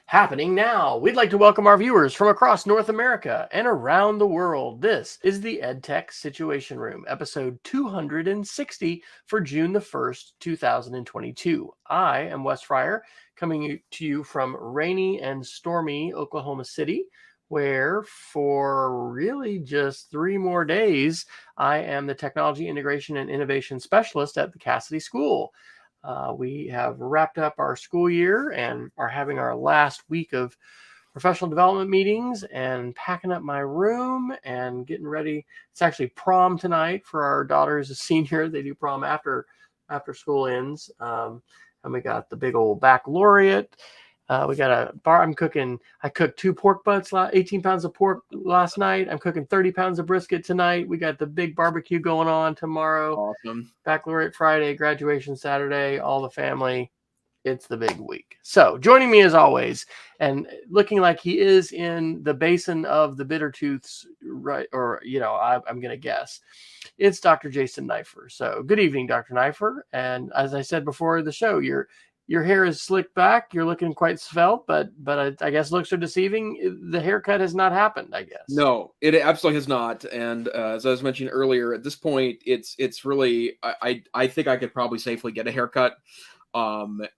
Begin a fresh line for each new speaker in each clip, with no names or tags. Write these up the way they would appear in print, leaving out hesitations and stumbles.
Happening now. We'd like to welcome our viewers from across North America and around the world. This is the EdTech Situation Room, episode 260 for June the 1st, 2022. I am Wes Fryer, coming to you from rainy and stormy Oklahoma City, where for really just 3 more days, I am the Technology Integration and Innovation Specialist at the Cassidy School. We have wrapped up our school year and are having our last week of professional development meetings and packing up my room and getting ready. It's actually prom tonight for our daughter who's a senior. They do prom after school ends. And we got the big old baccalaureate. We got a bar. I cooked 2 pork butts, 18 pounds of pork last night. I'm cooking 30 pounds of brisket tonight. We got the big barbecue going on tomorrow.
Awesome.
Baccalaureate Friday, graduation Saturday, all the family. It's the big week. So joining me as always, and looking like he is in the basin of the bitter tooths, right? Or, I'm going to guess. It's Dr. Jason Neiffer. So good evening, Dr. Neiffer. And as I said before the show, your hair is slicked back. You're looking quite svelte, but I guess looks are deceiving. The haircut has not happened, I guess.
No, it absolutely has not. And as I was mentioning earlier, at this point, it's really I think I could probably safely get a haircut. My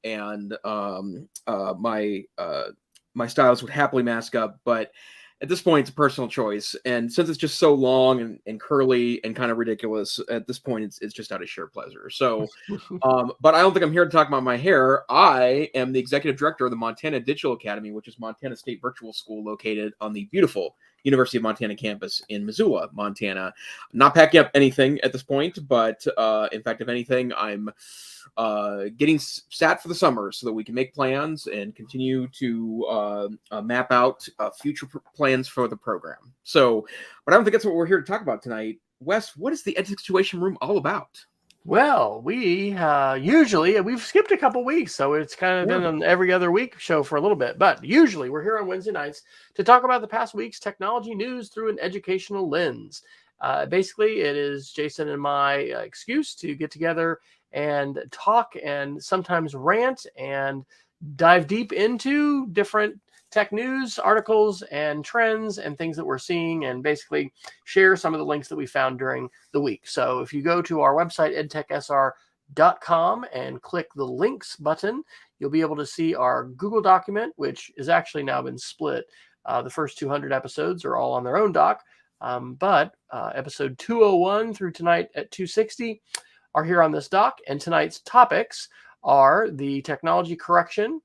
stylist would happily mask up, but at this point, it's a personal choice. And since it's just so long and curly and kind of ridiculous, at this point, it's just out of sheer pleasure. So, but I don't think I'm here to talk about my hair. I am the executive director of the Montana Digital Academy, which is Montana State Virtual School located on the beautiful University of Montana campus in Missoula, Montana. I'm not packing up anything at this point, but in fact, if anything, I'm getting sat for the summer so that we can make plans and continue to map out future plans for the program. So, but I don't think that's what we're here to talk about tonight. Wes, what is the EdTech Situation Room all about?
Well, we we've skipped a couple weeks, so it's kind of been an every other week show for a little bit. But usually we're here on Wednesday nights to talk about the past week's technology news through an educational lens. Basically, it is Jason and my excuse to get together and talk and sometimes rant and dive deep into different tech news, articles, and trends and things that we're seeing, and basically share some of the links that we found during the week. So if you go to our website, edtechsr.com, and click the links button, you'll be able to see our Google document, which has actually now been split. The first 200 episodes are all on their own doc, but episode 201 through tonight at 260 are here on this doc, and tonight's topics are the technology correction,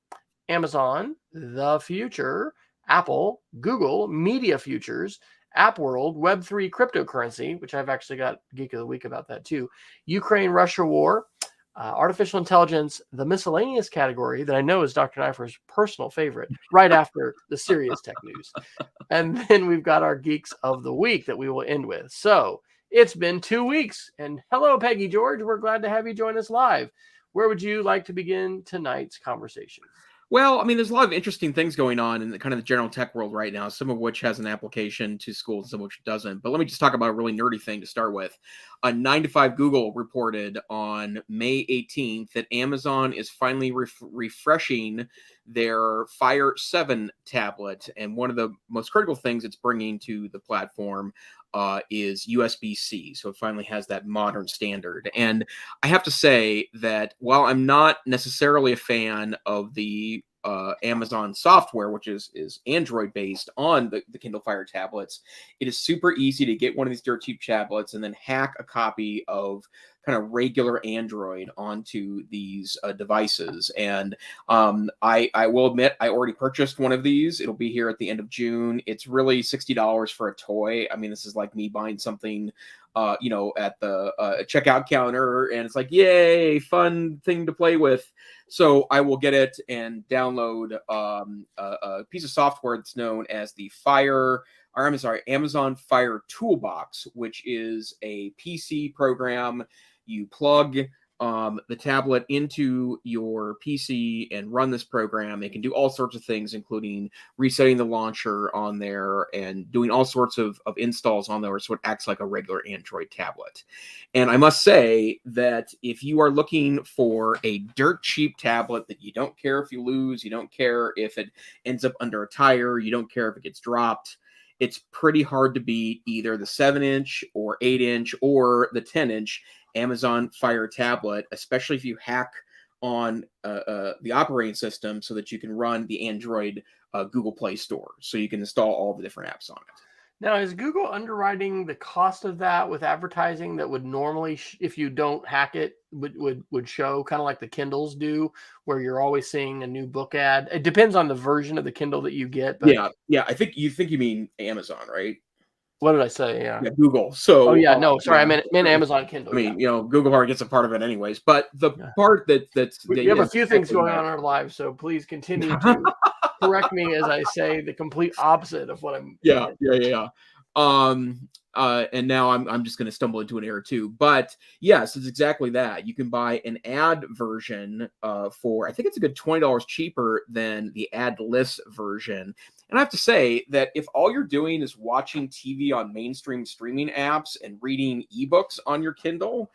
Amazon, the future, Apple, Google, media futures, App World, Web3 cryptocurrency, which I've actually got Geek of the Week about that too, Ukraine-Russia war, artificial intelligence, the miscellaneous category that I know is Dr. Neiffer's personal favorite, right after the serious tech news. And then we've got our Geeks of the Week that we will end with. So it's been 2 weeks, and hello, Peggy George. We're glad to have you join us live. Where would you like to begin tonight's conversation?
Well, I mean, there's a lot of interesting things going on in the kind of the general tech world right now, some of which has an application to schools and some of which doesn't. But let me just talk about a really nerdy thing to start with. 9 to 5 Google reported on May 18th that Amazon is finally refreshing their Fire 7 tablet. And one of the most critical things it's bringing to the platform is USB-C. So it finally has that modern standard. And I have to say that while I'm not necessarily a fan of the Amazon software, which is Android based on the Kindle Fire tablets, it is super easy to get one of these dirt cheap tablets and then hack a copy of kind of regular Android onto these devices. And I will admit, I already purchased one of these. It'll be here at the end of June. It's really $60 for a toy. I mean, this is like me buying something at the checkout counter, and it's like, yay, fun thing to play with. So I will get it and download a piece of software that's known as the Amazon Fire Toolbox, which is a PC program. You plug the tablet into your PC and run this program. It can do all sorts of things, including resetting the launcher on there and doing all sorts of installs on there, so it acts like a regular Android tablet. And I must say that if you are looking for a dirt cheap tablet that you don't care if you lose, you don't care if it ends up under a tire, you don't care if it gets dropped, it's pretty hard to beat either the 7-inch or 8-inch or the 10-inch Amazon Fire tablet, especially if you hack on the operating system so that you can run the Android Google Play Store, so you can install all the different apps on it.
Now, is Google underwriting the cost of that with advertising that would normally, if you don't hack it, would show, kind of like the Kindles do, where you're always seeing a new book ad? It depends on the version of the Kindle that you get. But
yeah. I think you mean Amazon, right?
What did I say? Yeah,
Google. So,
oh yeah, no, sorry, I meant Amazon Kindle.
I mean, Google already gets a part of it anyways. But the part
we have a few things going on in our lives, so please continue to correct me as I say the complete opposite of what I'm.
Yeah. And now I'm just going to stumble into an error too. But yes, it's exactly that. You can buy an ad version for, I think it's a good $20 cheaper than the ad-less version. And I have to say that if all you're doing is watching TV on mainstream streaming apps and reading ebooks on your Kindle,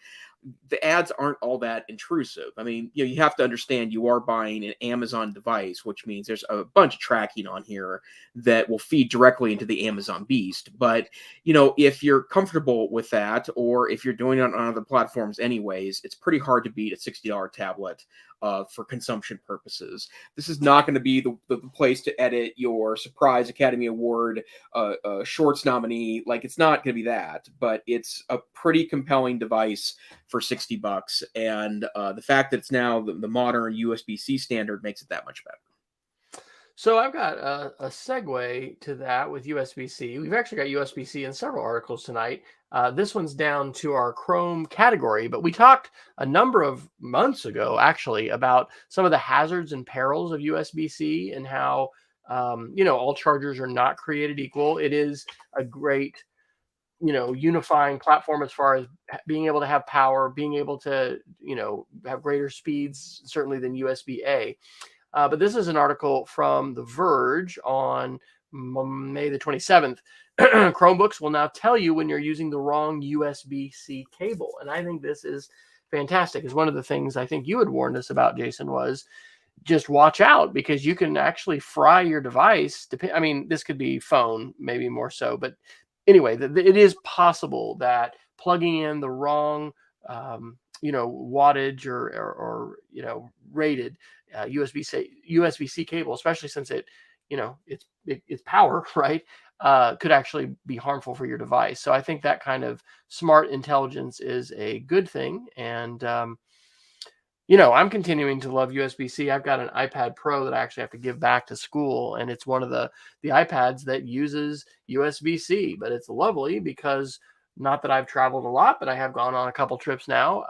the ads aren't all that intrusive. I mean, you have to understand you are buying an Amazon device, which means there's a bunch of tracking on here that will feed directly into the Amazon beast. But, if you're comfortable with that, or if you're doing it on other platforms anyways, it's pretty hard to beat a $60 tablet for consumption purposes. This is not going to be the place to edit your surprise Academy Award shorts nominee. Like, it's not going to be that, but it's a pretty compelling device for $60. And the fact that it's now the modern USB-C standard makes it that much better.
So I've got a segue to that with USB-C. We've actually got USB-C in several articles tonight. This one's down to our Chrome category, but we talked a number of months ago, actually, about some of the hazards and perils of USB-C and how, all chargers are not created equal. It is a great, unifying platform as far as being able to have power, being able to, have greater speeds, certainly than USB-A. But this is an article from The Verge on May the 27th. Chromebooks will now tell you when you're using the wrong USB-C cable. And I think this is fantastic. It's one of the things I think you had warned us about, Jason, was just watch out, because you can actually fry your device. I mean, this could be phone, maybe more so. But anyway, it is possible that plugging in the wrong wattage or rated USB-C cable, especially since it's power, right, could actually be harmful for your device. So I think that kind of smart intelligence is a good thing. And I'm continuing to love USB-C. I've got an iPad Pro that I actually have to give back to school, and it's one of the iPads that uses USB-C. But it's lovely because, not that I've traveled a lot, but I have gone on a couple trips now.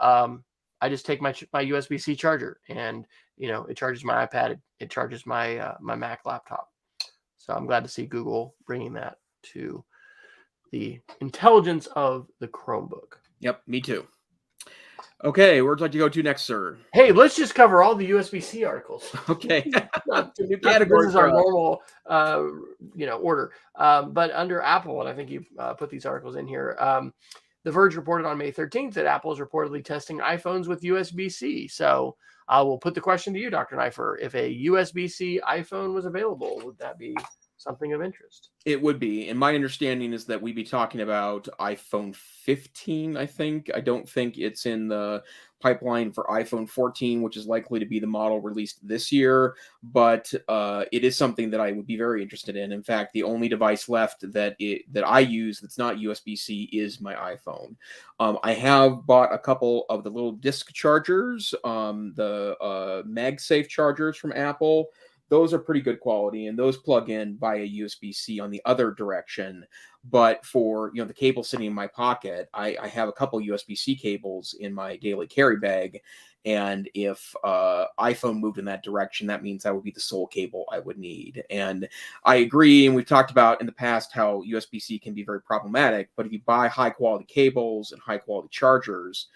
I just take my USB-C charger, and it charges my iPad. It charges my my Mac laptop. So I'm glad to see Google bringing that to the intelligence of the Chromebook.
Yep, me too. Okay, where would you like to go to next, sir?
Hey, let's just cover all the USB-C articles.
Okay.
New category. This is our normal, order. But under Apple, and I think you've put these articles in here. The Verge reported on May 13th that Apple is reportedly testing iPhones with USB-C. So I will put the question to you, Dr. Neiffer. If a USB-C iPhone was available, would that be something of interest?
It would be. And my understanding is that we'd be talking about iPhone 15, I think. I don't think it's in the pipeline for iPhone 14, which is likely to be the model released this year. But it is something that I would be very interested in. In fact, the only device left that I use that's not USB-C is my iPhone. I have bought a couple of the little disc chargers, the MagSafe chargers from Apple. Those are pretty good quality, and those plug in via USB-C on the other direction. But for the cable sitting in my pocket, I have a couple USB-C cables in my daily carry bag, and if iPhone moved in that direction, that means that would be the sole cable I would need. And I agree, and we've talked about in the past how USB-C can be very problematic, but if you buy high-quality cables and high-quality chargers,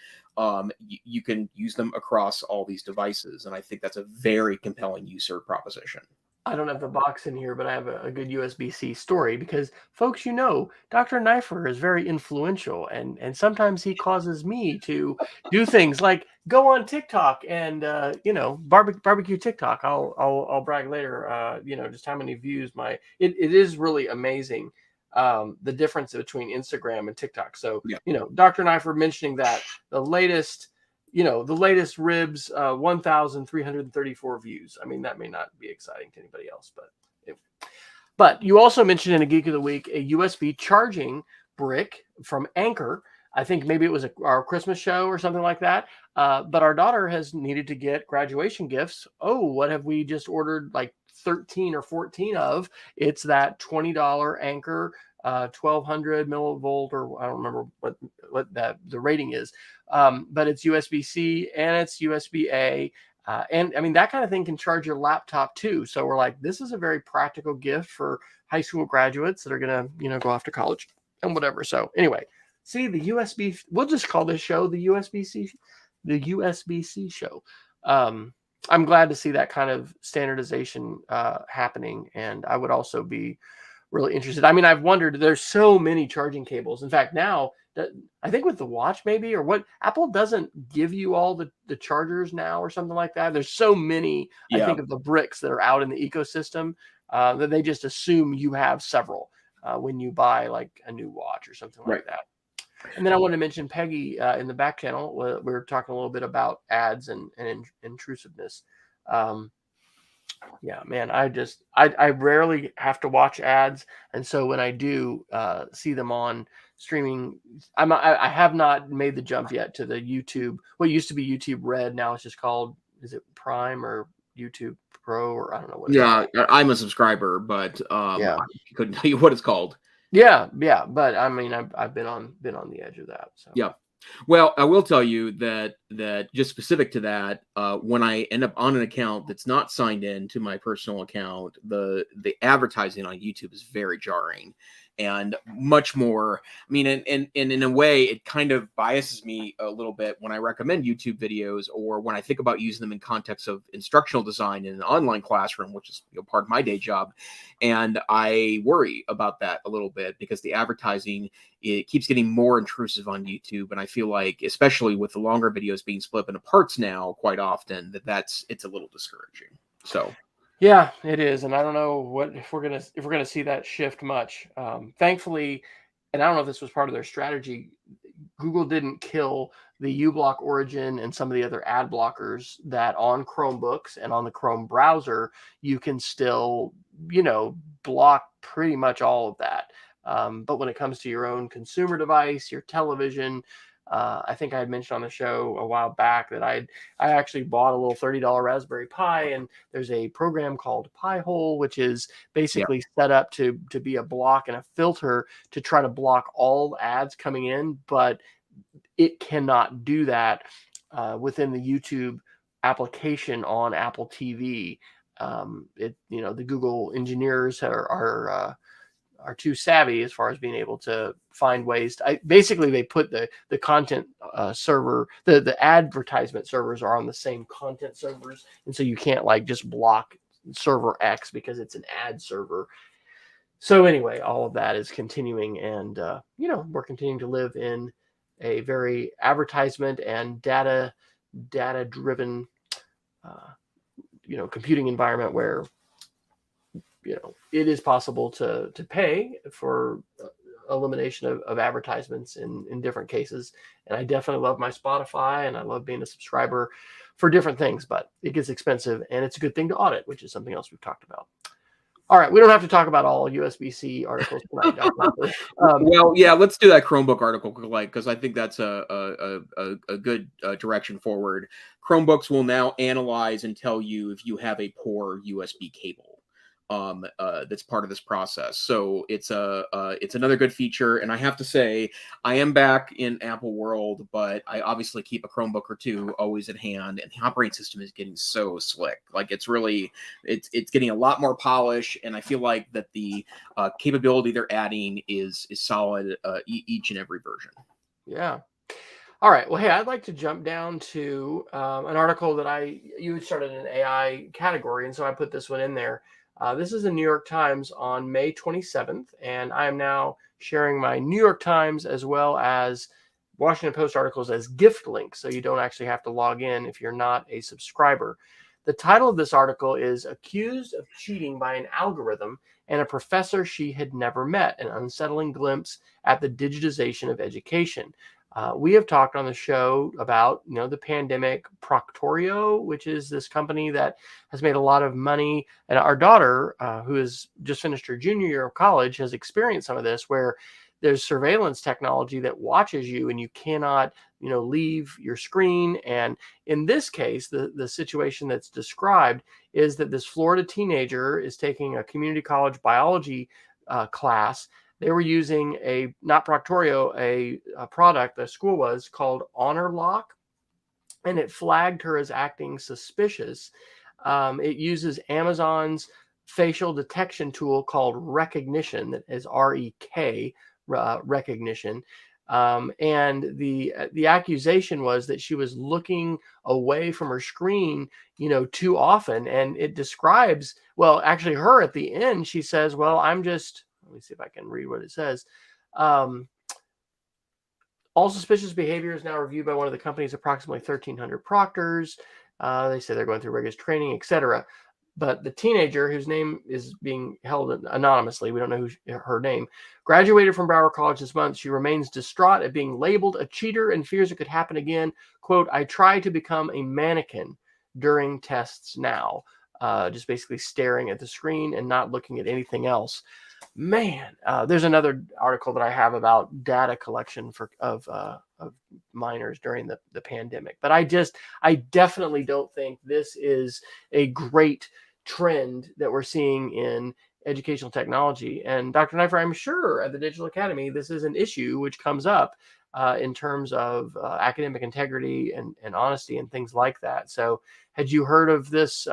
you can use them across all these devices. And I think that's a very compelling user proposition.
I don't have the box in here, but I have a good USB-C story because, folks, Dr. Neiffer is very influential, and sometimes he causes me to do things like go on TikTok and barbecue TikTok. I'll brag later. Just how many views it is really amazing. The difference between Instagram and TikTok. So Dr. Neiffer mentioning that the latest ribs, 1,334 views. I mean, that may not be exciting to anybody else, but you also mentioned in a Geek of the Week a USB charging brick from Anker. I think maybe it was our Christmas show or something like that. But our daughter has needed to get graduation gifts. Oh, what have we just ordered? Like 13 or 14 of? It's that $20 Anker 1200 millivolt, or I don't remember what the rating is, but it's USB-C and it's USB-A, and I mean that kind of thing can charge your laptop too. So we're like, this is a very practical gift for high school graduates that are gonna go off to college and whatever. So anyway, see the USB. We'll just call this show the USB-C show. I'm glad to see that kind of standardization happening, and I would also be really interested. I mean, I've wondered, there's so many charging cables. In fact, now I think with the watch maybe, or what, Apple doesn't give you all the chargers now or something like that. There's so many, I think, of the bricks that are out in the ecosystem that they just assume you have several when you buy like a new watch or something like that. And then I want to mention Peggy in the back channel. We were talking a little bit about ads and intrusiveness. Yeah, man, I rarely have to watch ads, and so when I do see them on streaming, I have not made the jump yet to the YouTube. What used to be YouTube Red, now it's just called, is it Prime or YouTube Pro, or I don't know what.
Yeah, I'm a subscriber, but I couldn't tell you what it's called.
Yeah, but I mean, I've been on the edge of that. So
yeah. Well, I will tell you that just specific to that, when I end up on an account that's not signed in to my personal account, the advertising on YouTube is very jarring and much more. I mean, and in a way, it kind of biases me a little bit when I recommend YouTube videos, or when I think about using them in context of instructional design in an online classroom, which is part of my day job. And I worry about that a little bit because the advertising, it keeps getting more intrusive on YouTube. And I feel like, especially with the longer videos being split up into parts now quite often, it's a little discouraging. So
yeah, it is, and I don't know if we're gonna see that shift much. Thankfully, and I don't know if this was part of their strategy, Google didn't kill the uBlock Origin and some of the other ad blockers that on Chromebooks and on the Chrome browser you can still block pretty much all of that. But when it comes to your own consumer device, your television, I think I had mentioned on the show a while back that I actually bought a little $30 Raspberry Pi, and there's a program called Pi-hole, which is basically set up to be a block and a filter to try to block all ads coming in, but it cannot do that within the YouTube application on Apple TV. The Google engineers are too savvy as far as being able to find ways to, basically they put the content server, the advertisement servers are on the same content servers, and so you can't like just block server X because it's an ad server. So anyway, all of that is continuing, and we're continuing to live in a very advertisement and data driven computing environment where it is possible to pay for elimination of advertisements in different cases. And I definitely love my Spotify, and I love being a subscriber for different things, but it gets expensive, and it's a good thing to audit, which is something else we've talked about. All right, we don't have to talk about all USB-C articles tonight.
Well, yeah, let's do that Chromebook article, because I think that's a good direction forward. Chromebooks will now analyze and tell you if you have a poor USB cable. That's part of this process. So it's another good feature. And I have to say, I am back in Apple world, but I obviously keep a Chromebook or two always at hand, and the operating system is getting so slick. Like it's getting a lot more polish, and I feel like that the capability they're adding is solid each and every version.
Yeah. All right. Well, hey, I'd like to jump down to an article that you had started an AI category, and so I put this one in there. This is the New York Times on May 27th, and I am now sharing my New York Times as well as Washington Post articles as gift links, so you don't actually have to log in if you're not a subscriber. The title of this article is "Accused of Cheating by an Algorithm and a Professor She Had Never Met: An Unsettling Glimpse at the Digitization of Education." We have talked on the show about, the pandemic Proctorio, which is this company that has made a lot of money. And our daughter, who has just finished her junior year of college, has experienced some of this where there's surveillance technology that watches you and you cannot, leave your screen. And in this case, the situation that's described is that this Florida teenager is taking a community college biology class. They were using not Proctorio, a product the school was called Honor Lock, and it flagged her as acting suspicious. It uses Amazon's facial detection tool called Recognition, that is REK, Recognition. And the accusation was that she was looking away from her screen, too often. And it describes, well, actually her at the end, she says, well, let me see if I can read what it says. All suspicious behavior is now reviewed by one of the company's approximately 1,300 proctors. They say they're going through rigorous training, etc. But the teenager, whose name is being held anonymously, we don't know her name, graduated from Broward College this month. She remains distraught at being labeled a cheater and fears it could happen again. Quote, "I try to become a mannequin during tests now." Just basically staring at the screen and not looking at anything else. Man, there's another article that I have about data collection of minors during the pandemic. But I definitely don't think this is a great trend that we're seeing in educational technology. And Dr. Neiffer, I'm sure at the Digital Academy, this is an issue which comes up in terms of academic integrity and honesty and things like that. So had you heard of this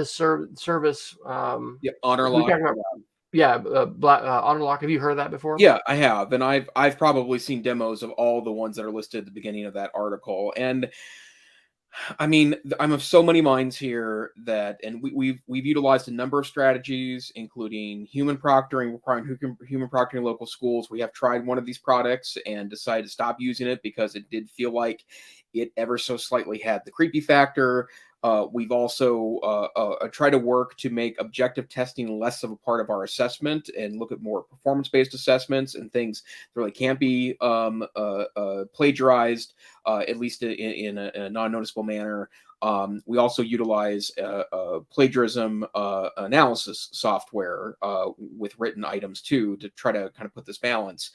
service?
Yeah, Honor Lock.
Yeah, Honor Lock. Have you heard of that before?
Yeah, I have, and I've probably seen demos of all the ones that are listed at the beginning of that article. And I mean, I'm of so many minds here and we've utilized a number of strategies, including human proctoring, requiring human proctoring in local schools. We have tried one of these products and decided to stop using it because it did feel like it ever so slightly had the creepy factor. We've also tried to work to make objective testing less of a part of our assessment and look at more performance-based assessments and things that really can't be plagiarized, at least in a non-noticeable manner. We also utilize plagiarism analysis software with written items too to try to kind of put this balance.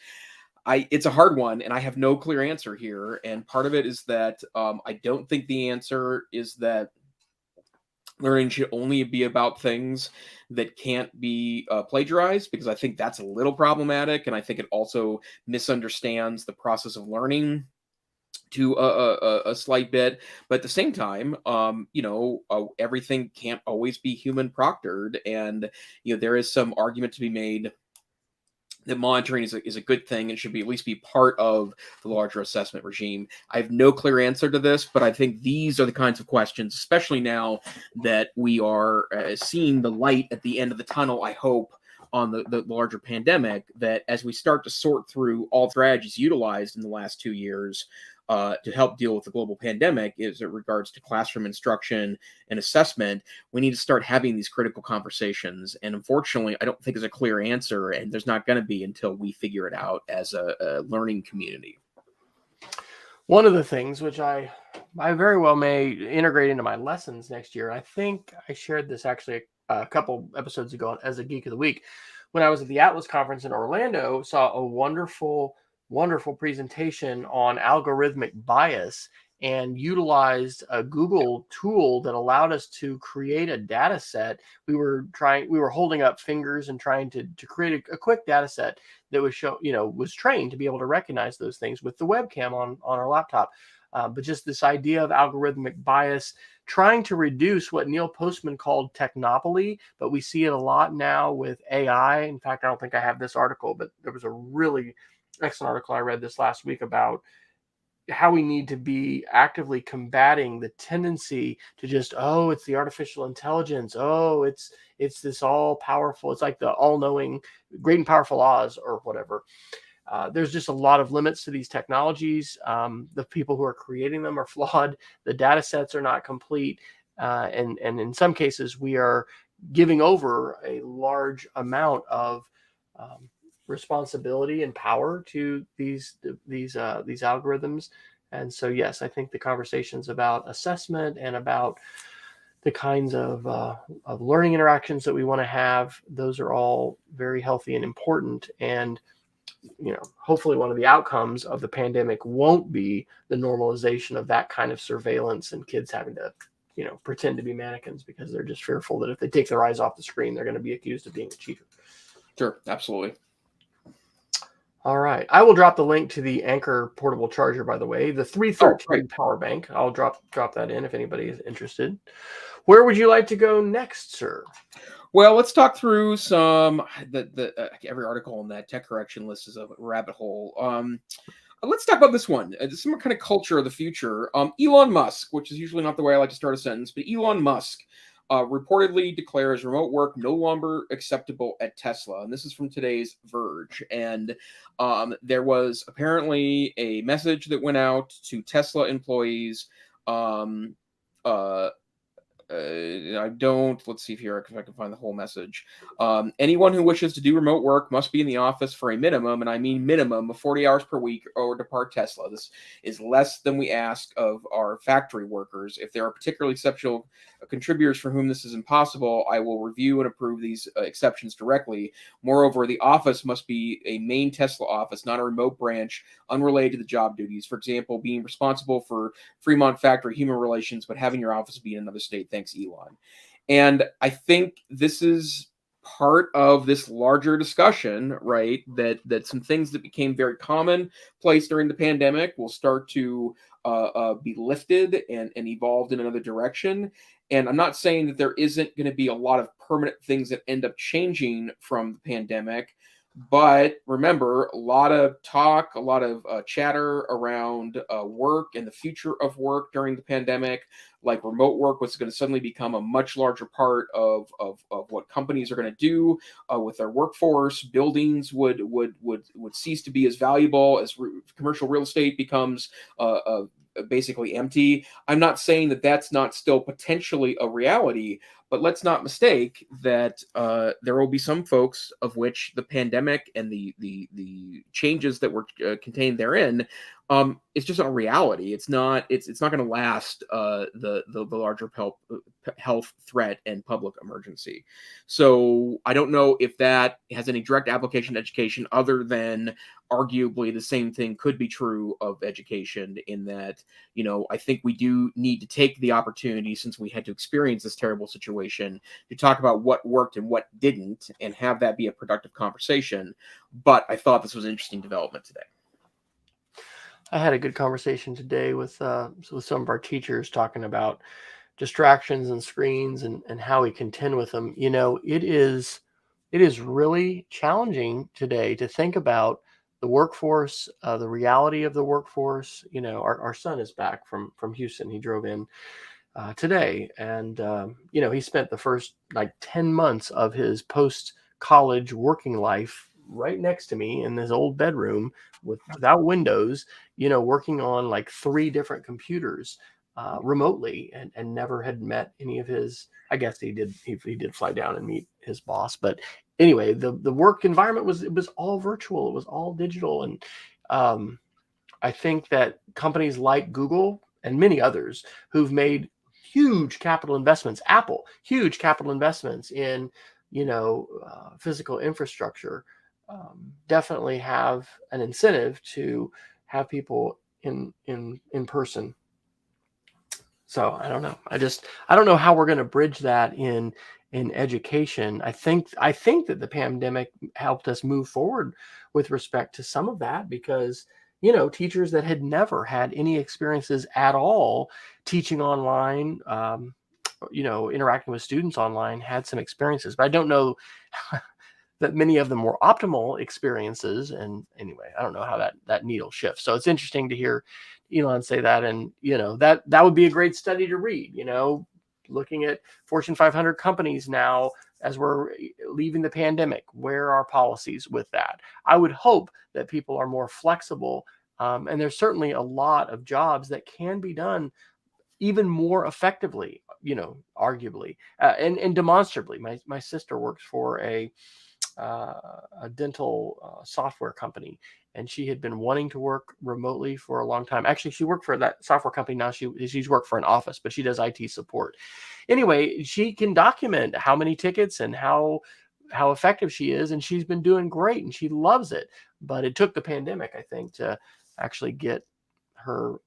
It's a hard one, and I have no clear answer here. And part of it is that I don't think the answer is that learning should only be about things that can't be plagiarized, because I think that's a little problematic, and I think it also misunderstands the process of learning to a slight bit. But at the same time, everything can't always be human proctored, and there is some argument to be made that monitoring is a good thing and should at least be part of the larger assessment regime. I have no clear answer to this, but I think these are the kinds of questions, especially now that we are seeing the light at the end of the tunnel, I hope, on the larger pandemic, that as we start to sort through all strategies utilized in the last 2 years to help deal with the global pandemic as it regards to classroom instruction and assessment, we need to start having these critical conversations. And unfortunately, I don't think there's a clear answer, and there's not going to be until we figure it out as a learning community.
One of the things which I very well may integrate into my lessons next year, I think I shared this actually a couple episodes ago as a Geek of the Week, when I was at the Atlas conference in Orlando, saw a wonderful presentation on algorithmic bias, and utilized a Google tool that allowed us to create a data set. We were holding up fingers and trying to create a quick data set that was trained to be able to recognize those things with the webcam on our laptop. But just this idea of algorithmic bias, trying to reduce what Neil Postman called technopoly, but we see it a lot now with AI. In fact, I don't think I have this article, but there was a really excellent article I read this last week about how we need to be actively combating the tendency to just, oh, it's the artificial intelligence, oh, it's this all powerful, it's like the all-knowing great and powerful Oz or whatever. There's just a lot of limits to these technologies. The people who are creating them are flawed. The data sets are not complete. And in some cases, we are giving over a large amount of responsibility and power to these algorithms. And so, yes, I think the conversations about assessment and about the kinds of learning interactions that we want to have, those are all very healthy and important. And hopefully one of the outcomes of the pandemic won't be the normalization of that kind of surveillance and kids having to, pretend to be mannequins because they're just fearful that if they take their eyes off the screen, they're going to be accused of being a cheater.
Sure, absolutely.
All right. I will drop the link to the Anker portable charger, by the way, the 313 power bank. I'll drop that in if anybody is interested. Where would you like to go next, sir?
Well, let's talk through some every article on that tech correction list is a rabbit hole. Let's talk about this one. Some kind of culture of the future. Elon Musk, which is usually not the way I like to start a sentence, but Elon Musk reportedly declares remote work no longer acceptable at Tesla. And this is from today's Verge. And there was apparently a message that went out to Tesla employees. Let's see here if I can find the whole message. Anyone who wishes to do remote work must be in the office for a minimum, and I mean minimum, of 40 hours per week or depart Tesla. This is less than we ask of our factory workers. If there are particularly exceptional contributors for whom this is impossible, I will review and approve these exceptions directly. Moreover, the office must be a main Tesla office, not a remote branch unrelated to the job duties. For example, being responsible for Fremont factory human relations, but having your office be in another state. Thanks, Elon. And I think this is part of this larger discussion, right? That some things that became very commonplace during the pandemic will start to be lifted and evolved in another direction. And I'm not saying that there isn't going to be a lot of permanent things that end up changing from the pandemic. But remember, a lot of talk, a lot of chatter around work and the future of work during the pandemic, like remote work was going to suddenly become a much larger part of what companies are going to do with their workforce. Buildings would cease to be as valuable as commercial real estate becomes basically empty. I'm not saying that that's not still potentially a reality, but let's not mistake that there will be some folks of which the pandemic and the changes that were contained therein it's just a reality. It's not going to last the larger health threat and public emergency. So I don't know if that has any direct application to education other than arguably the same thing could be true of education in that, I think we do need to take the opportunity, since we had to experience this terrible situation, to talk about what worked and what didn't and have that be a productive conversation. But I thought this was an interesting development today.
I had a good conversation today with some of our teachers talking about distractions and screens and how we contend with them. It is really challenging today to think about the workforce, the reality of the workforce. Our son is back from Houston. He drove in today, and he spent the first 10 months of his post-college working life right next to me in this old bedroom without windows, working on 3 different computers remotely, and never had met any of his. I guess he did fly down and meet his boss, but anyway, the work environment was all virtual. It was all digital. And I think that companies like Google and many others who've made huge capital investments, Apple, huge capital investments in, physical infrastructure, definitely have an incentive to have people in person. So I don't know. I don't know how we're going to bridge that in education. I think that the pandemic helped us move forward with respect to some of that, because teachers that had never had any experiences at all teaching online, interacting with students online, had some experiences, but I don't know that many of them were optimal experiences. And anyway, I don't know how that needle shifts. So it's interesting to hear Elon say that, and that would be a great study to read. Looking at Fortune 500 companies now as we're leaving the pandemic, where are policies with that? I would hope that people are more flexible, and there's certainly a lot of jobs that can be done even more effectively, arguably, and demonstrably. My sister works for a dental software company, and she had been wanting to work remotely for a long time. Actually, she worked for that software company. Now she's worked for an office, but she does IT support. Anyway, she can document how many tickets and how effective she is, and she's been doing great, and she loves it. But it took the pandemic, I think, to actually get her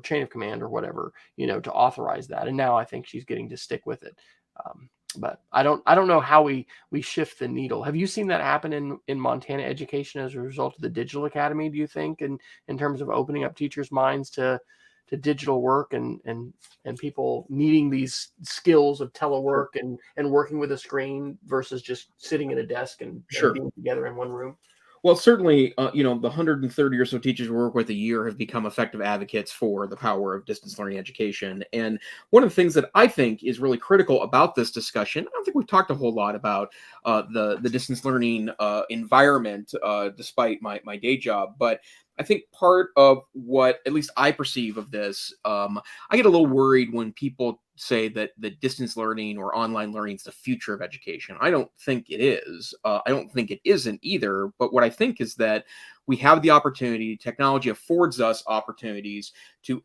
chain of command or whatever, to authorize that. And now I think she's getting to stick with it. But I don't know how we shift the needle. Have you seen that happen in Montana education as a result of the Digital Academy, do you think, in terms of opening up teachers' minds to digital work and people needing these skills of telework and working with a screen versus just sitting at a desk and being together in one room?
Well, certainly, the 130 or so teachers we work with a year have become effective advocates for the power of distance learning education. And one of the things that I think is really critical about this discussion, I don't think we've talked a whole lot about the distance learning environment, despite my day job, but I think part of what, at least I perceive of this, I get a little worried when people say that the distance learning or online learning is the future of education. I don't think it is. I don't think it isn't either. But what I think is that we have the opportunity, technology affords us opportunities to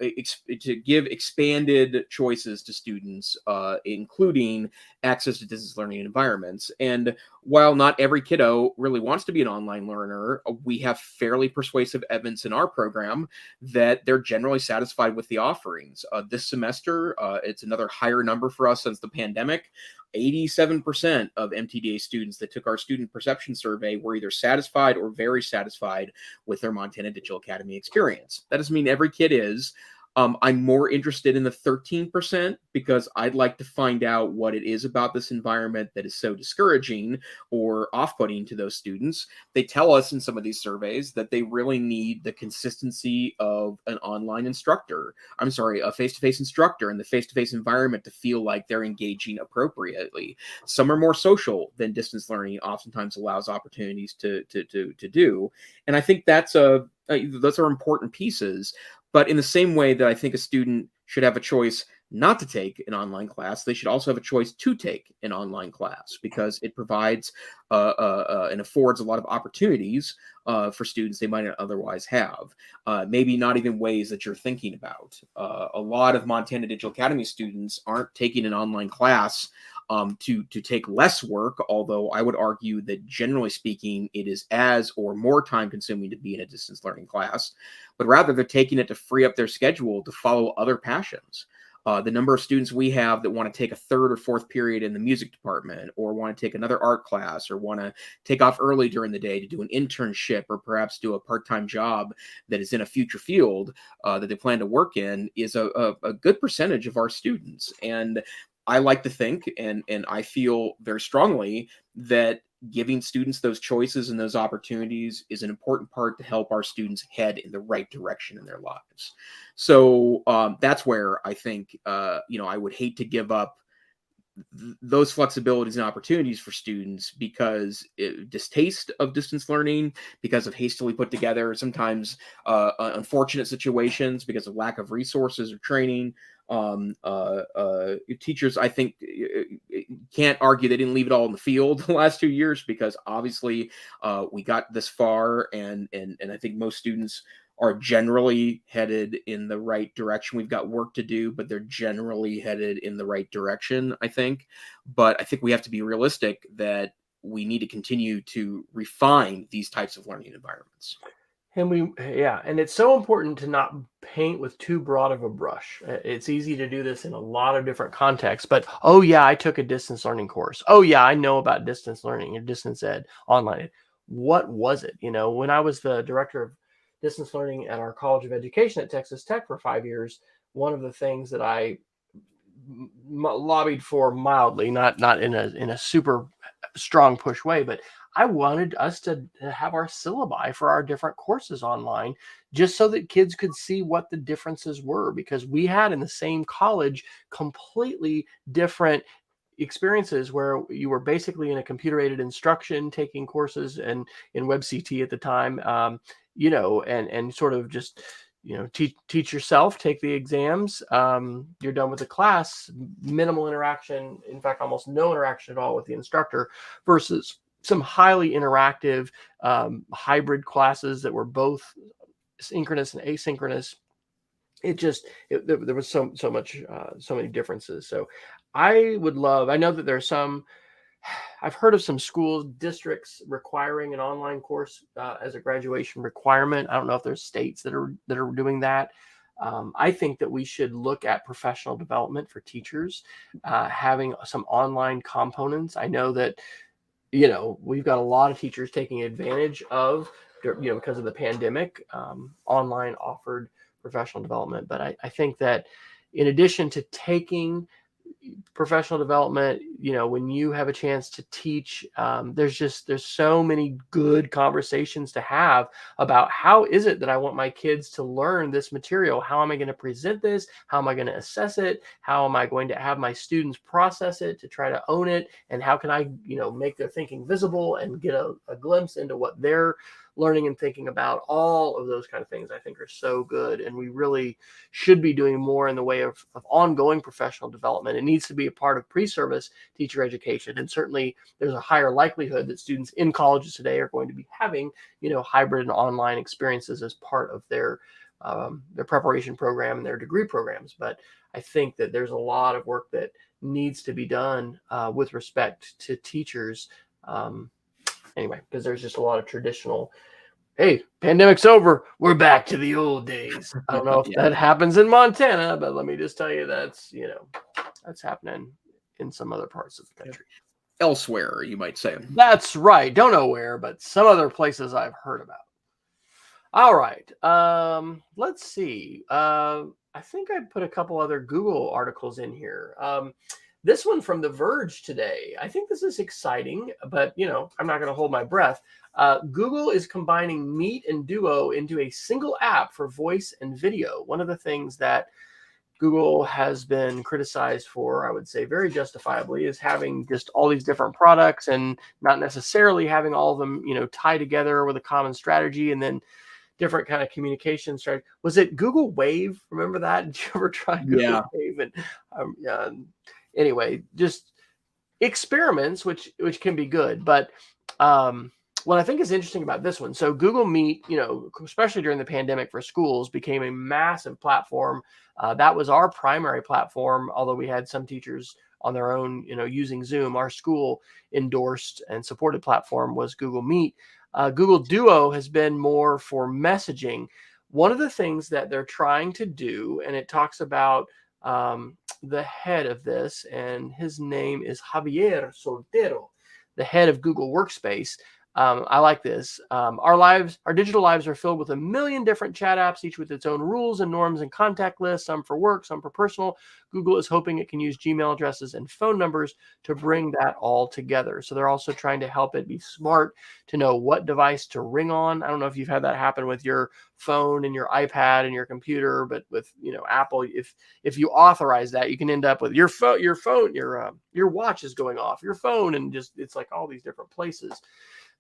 give expanded choices to students, including access to distance learning environments. And while not every kiddo really wants to be an online learner, we have fairly persuasive evidence in our program that they're generally satisfied with the offerings. This semester, it's another higher number for us since the pandemic. 87% of MTDA students that took our student perception survey were either satisfied or very satisfied with their Montana Digital Academy experience. That doesn't mean every kid is. I'm more interested in the 13% because I'd like to find out what it is about this environment that is so discouraging or off-putting to those students. They tell us in some of these surveys that they really need the consistency of an online instructor. I'm sorry, a face-to-face instructor in the face-to-face environment to feel like they're engaging appropriately. Some are more social than distance learning oftentimes allows opportunities to do. And I think those are important pieces. But in the same way that I think a student should have a choice not to take an online class, they should also have a choice to take an online class because it provides and affords a lot of opportunities for students they might not otherwise have. Maybe not even ways that you're thinking about. A lot of Montana Digital Academy students aren't taking an online class to take less work, although I would argue that generally speaking, it is as or more time consuming to be in a distance learning class, but rather they're taking it to free up their schedule to follow other passions. The number of students we have that want to take a third or fourth period in the music department or want to take another art class or want to take off early during the day to do an internship or perhaps do a part-time job that is in a future field that they plan to work in is a good percentage of our students. And I like to think, and I feel very strongly that giving students those choices and those opportunities is an important part to help our students head in the right direction in their lives. So that's where I think, I would hate to give up those flexibilities and opportunities for students because distaste of distance learning, because of hastily put together, sometimes unfortunate situations because of lack of resources or training. Teachers, I think, can't argue they didn't leave it all in the field the last 2 years because obviously we got this far, and I think most students are generally headed in the right direction. We've got work to do, but they're generally headed in the right direction, I think. But I think we have to be realistic that we need to continue to refine these types of learning environments.
And it's so important to not paint with too broad of a brush. It's easy to do this in a lot of different contexts, but oh yeah, I took a distance learning course. Oh yeah, I know about distance learning and distance ed online. What was it? When I was the director of distance learning at our College of Education at Texas Tech for 5 years, one of the things that I lobbied for mildly, not in a super strong push way, but I wanted us to have our syllabi for our different courses online, just so that kids could see what the differences were, because we had in the same college completely different experiences where you were basically in a computer aided instruction taking courses and in WebCT at the time, and sort of just teach yourself, take the exams, you're done with the class, minimal interaction, in fact almost no interaction at all with the instructor, versus some highly interactive hybrid classes that were both synchronous and asynchronous. There was so much, so many differences. So I know that there's some, I've heard of some schools, districts requiring an online course as a graduation requirement. I don't know if there's states that are doing that. I think that we should look at professional development for teachers, having some online components. I know that, we've got a lot of teachers taking advantage of, because of the pandemic, online offered professional development. But I think that in addition to taking professional development, when you have a chance to teach, there's so many good conversations to have about how is it that I want my kids to learn this material? How am I going to present this? How am I going to assess it? How am I going to have my students process it to try to own it? And how can I, make their thinking visible and get a glimpse into what they're learning and thinking about? All of those kind of things I think are so good, and we really should be doing more in the way of ongoing professional development. It needs to be a part of pre-service teacher education, and certainly there's a higher likelihood that students in colleges today are going to be having hybrid and online experiences as part of their preparation program and their degree programs. But I think that there's a lot of work that needs to be done with respect to teachers. Anyway, because there's just a lot of traditional, hey, pandemic's over, we're back to the old days. I don't know if that happens in Montana, but let me just tell you that's happening in some other parts of the country.
Elsewhere, you might say.
That's right. Don't know where, but some other places I've heard about. All right. Let's see. I think I put a couple other Google articles in here. This one from The Verge today. I think this is exciting, but I'm not going to hold my breath. Google is combining Meet and Duo into a single app for voice and video. One of the things that Google has been criticized for, I would say very justifiably, is having just all these different products and not necessarily having all of them, tie together with a common strategy, and then different kind of communication strategy. Was it Google Wave? Remember that? Did you ever try Google Wave? And anyway, just experiments, which can be good. But what I think is interesting about this one, so Google Meet, especially during the pandemic for schools, became a massive platform. That was our primary platform, although we had some teachers on their own, using Zoom. Our school endorsed and supported platform was Google Meet. Google Duo has been more for messaging. One of the things that they're trying to do, and it talks about the head of this, and his name is Javier Soltero, the head of Google Workspace. I like this. Our digital lives are filled with a million different chat apps, each with its own rules and norms and contact lists, some for work, some for personal. Google is hoping it can use Gmail addresses and phone numbers to bring that all together. So they're also trying to help it be smart to know what device to ring on. I don't know if you've had that happen with your phone and your iPad and your computer, but with Apple, if you authorize that, you can end up with your watch is going off, your phone, and just it's like all these different places.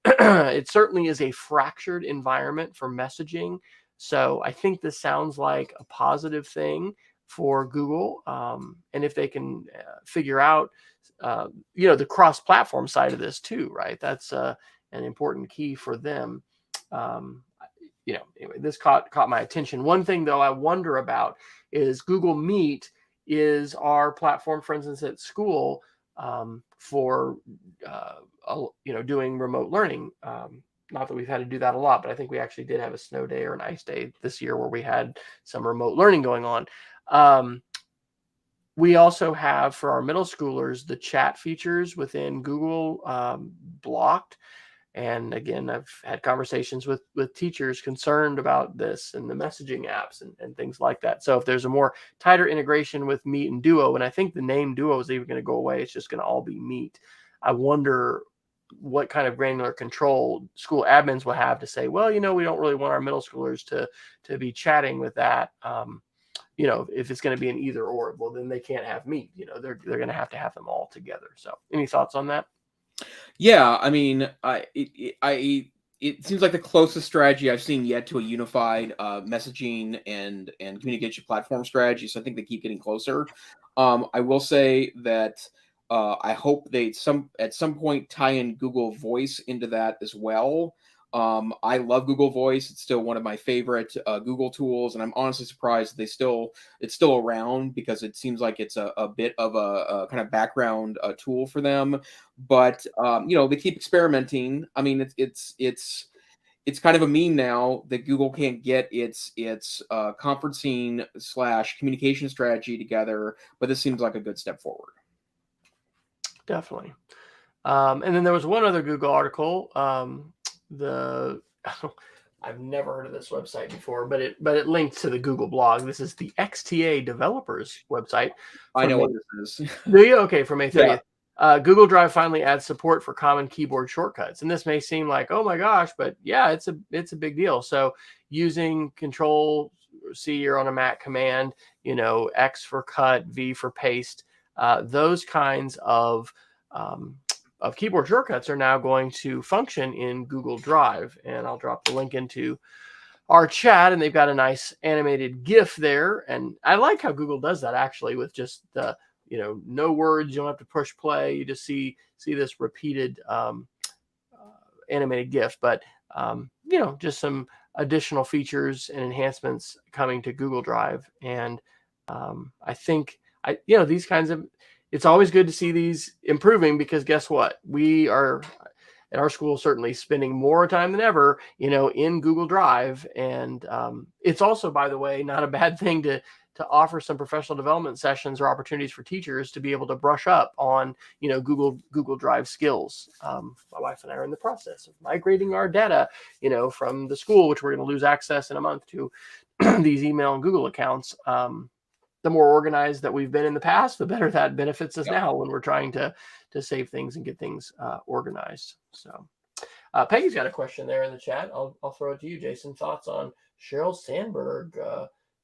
It certainly is a fractured environment for messaging. So I think this sounds like a positive thing for Google. And if they can figure out, the cross-platform side of this too, right? That's an important key for them. Anyway, this caught my attention. One thing though I wonder about is Google Meet is our platform, for instance, at school, for doing remote learning. Not that we've had to do that a lot, but I think we actually did have a snow day or an ice day this year where we had some remote learning going on. We also have, for our middle schoolers, the chat features within Google blocked. And again, I've had conversations with teachers concerned about this and the messaging apps and things like that. So if there's a more tighter integration with Meet and Duo, and I think the name Duo is even going to go away, it's just going to all be Meet. I wonder what kind of granular control school admins will have to say, well, we don't really want our middle schoolers to be chatting with that. If it's going to be an either or, well, then they can't have meat. They're going to have them all together. So, any thoughts on that?
Yeah, I mean, it seems like the closest strategy I've seen yet to a unified messaging and communication platform strategy. So I think they keep getting closer. I will say that I hope they at some point tie in Google Voice into that as well. I love Google Voice. It's still one of my favorite Google tools, and I'm honestly surprised it's still around, because it seems like it's a bit of a kind of background tool for them. But they keep experimenting. I mean, it's kind of a meme now that Google can't get its conferencing / communication strategy together, but this seems like a good step forward.
Definitely. And then there was one other Google article. I've never heard of this website before, but it links to the Google blog. This is the XTA developers website.
I know what this is.
Do you? Okay, from May 30th.
Yeah.
Google Drive finally adds support for common keyboard shortcuts. And this may seem like, oh my gosh, but yeah, it's a big deal. So using Control-C or on a Mac command, X for cut, V for paste, those kinds of keyboard shortcuts are now going to function in Google Drive. And I'll drop the link into our chat, and they've got a nice animated GIF there. And I like how Google does that, actually, with just the, no words. You don't have to push play. You just see this repeated animated GIF. But, just some additional features and enhancements coming to Google Drive. And I think, these kinds of, it's always good to see these improving, because guess what? We are at our school certainly spending more time than ever, in Google Drive. And it's also, by the way, not a bad thing to offer some professional development sessions or opportunities for teachers to be able to brush up on, Google Drive skills. My wife and I are in the process of migrating our data, from the school, which we're going to lose access in a month, to these email and Google accounts. The more organized that we've been in the past, the better that benefits us now when we're trying to save things and get things organized. So Peggy's got a question there in the chat. I'll throw it to you, Jason. Thoughts on Sheryl Sandberg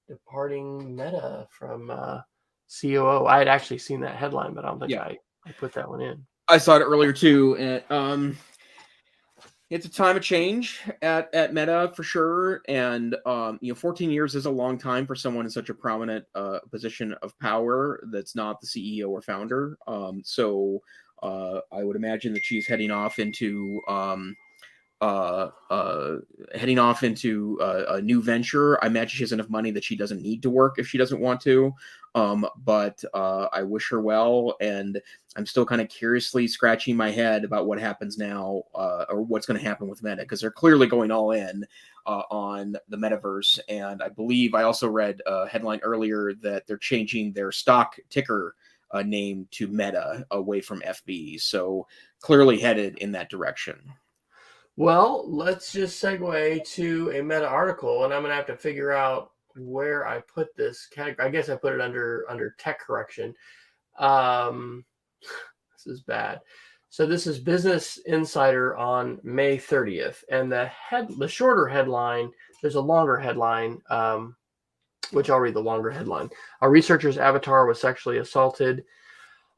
departing Meta from COO? I had actually seen that headline, but I don't think I put that one in.
I saw it earlier too. And, it's a time of change at Meta for sure. And, 14 years is a long time for someone in such a prominent position of power that's not the CEO or founder. So I would imagine that she's heading off into a new venture. I imagine she has enough money that she doesn't need to work if she doesn't want to. But I wish her well, and I'm still kind of curiously scratching my head about what happens now, or what's going to happen with Meta, because they're clearly going all in on the metaverse. And I believe I also read a headline earlier that they're changing their stock ticker name to Meta, away from FB. So clearly headed in that direction.
Well, let's just segue to a Meta article, and I'm going to have to figure out where I put this category. I guess I put it under tech correction. This is bad. So this is Business Insider on May 30th, and the shorter headline, there's a longer headline, which I'll read the longer headline. A researcher's avatar was sexually assaulted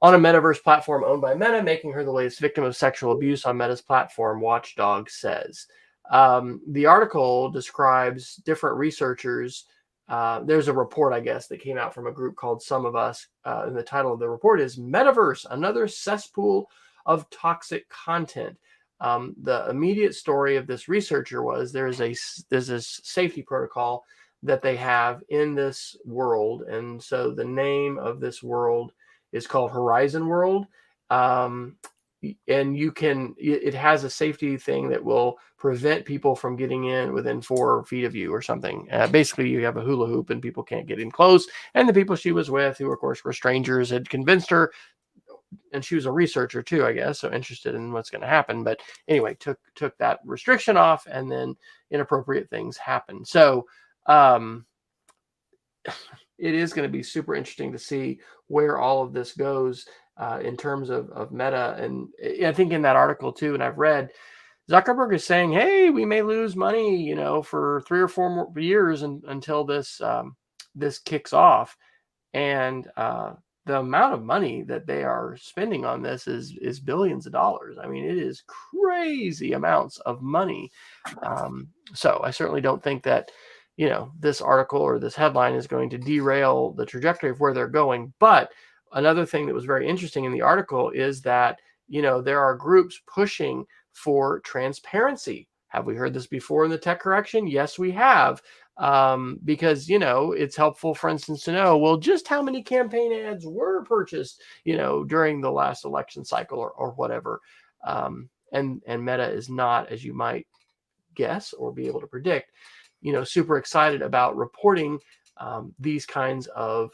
on a metaverse platform owned by Meta, making her the latest victim of sexual abuse on Meta's platform, Watchdog says. The article describes different researchers. There's a report, I guess, that came out from a group called Some of Us, and the title of the report is Metaverse, Another Cesspool of Toxic Content. The immediate story of this researcher was there's this safety protocol that they have in this world, and so the name of this world is called Horizon World. And it has a safety thing that will prevent people from getting in within 4 feet of you or something. Basically, you have a hula hoop and people can't get in close. And the people she was with, who of course were strangers, had convinced her, and she was a researcher too, I guess, so interested in what's going to happen. But anyway, took that restriction off, and then inappropriate things happened. So it is going to be super interesting to see where all of this goes. in terms of Meta. And I think in that article too, and I've read, Zuckerberg is saying, hey, we may lose money, for 3 or 4 more years until this kicks off. And the amount of money that they are spending on this is billions of dollars. I mean, it is crazy amounts of money. So I certainly don't think that, this article or this headline is going to derail the trajectory of where they're going. But another thing that was very interesting in the article is that, there are groups pushing for transparency. Have we heard this before in the tech correction? Yes, we have. Because, it's helpful, for instance, to know, well, just how many campaign ads were purchased, during the last election cycle or whatever. And Meta is not, as you might guess or be able to predict, super excited about reporting these kinds of